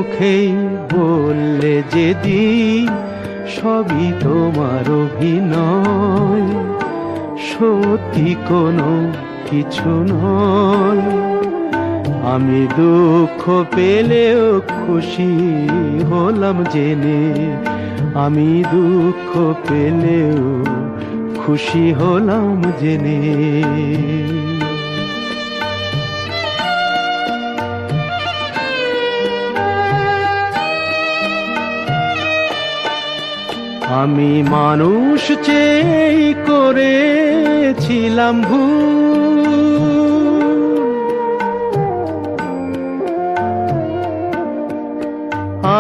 মুখেই বললে যেদিন সবই তোমার অভিনয়, সত্যি কোনো কিছু নয়। আমি দুঃখ পেলেও খুশি হলাম জেনে, আমি দুঃখ পেলেও খুশি হলাম জেনে। আমি মানুষ চেয়ে করেছিলাম ভুল,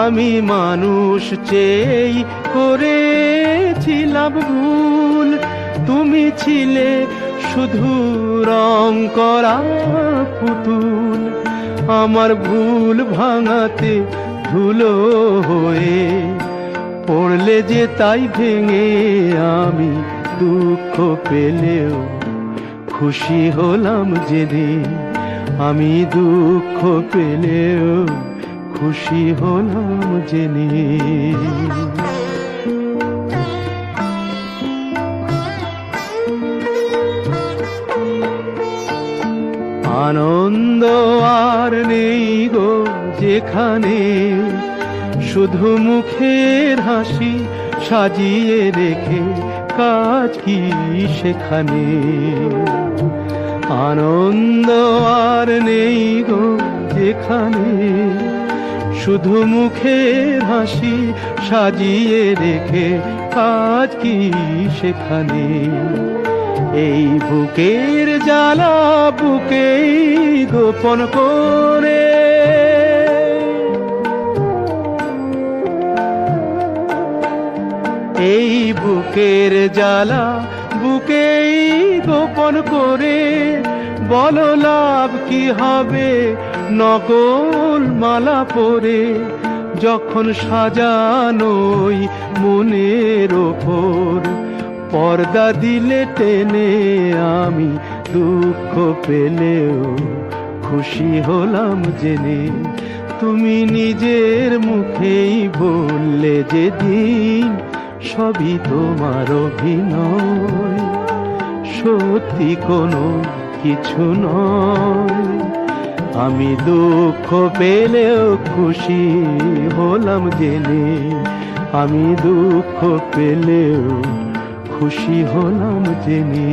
আমি মানুষ চেয়ে করেছিলাম ভুল। তুমি ছিলে শুধু রং করা পুতুল, আমার ভুল ভাঙাতে ধুলো হয়ে পড়লে যে তাই ভেঙে। আমি দুঃখ পেলেও খুশি হলাম জেনে, আমি দুঃখ পেলেও খুশি হলাম জেনে। আনন্দ আর নেই গো যেখানে, শুধু মুখের হাসি সাজিয়ে রেখে কাজ কি সেখানে। আনন্দ আর নেই গো যেখানে, শুধু মুখের হাসি সাজিয়ে রেখে কাজ কি সেখানে। এই বুকের জ্বালা বুকেই গোপন করে, এই বুকের জ্বালা বুকেই গোপন করে। বলো লাভ কি হবে নকল মালা পরে, যখন সাজানোই মনের ওপর পর্দা দিলে টেনে। আমি দুঃখ পেলেও খুশি হলাম জেনে, তুমি নিজের মুখেই বললে যেদিন সবই তোমার অভিনয়, সত্যি কোনো কিছু নয়। আমি দুঃখ পেলেও খুশি হলাম জেনে, আমি দুঃখ পেলেও খুশি হলাম জেনে।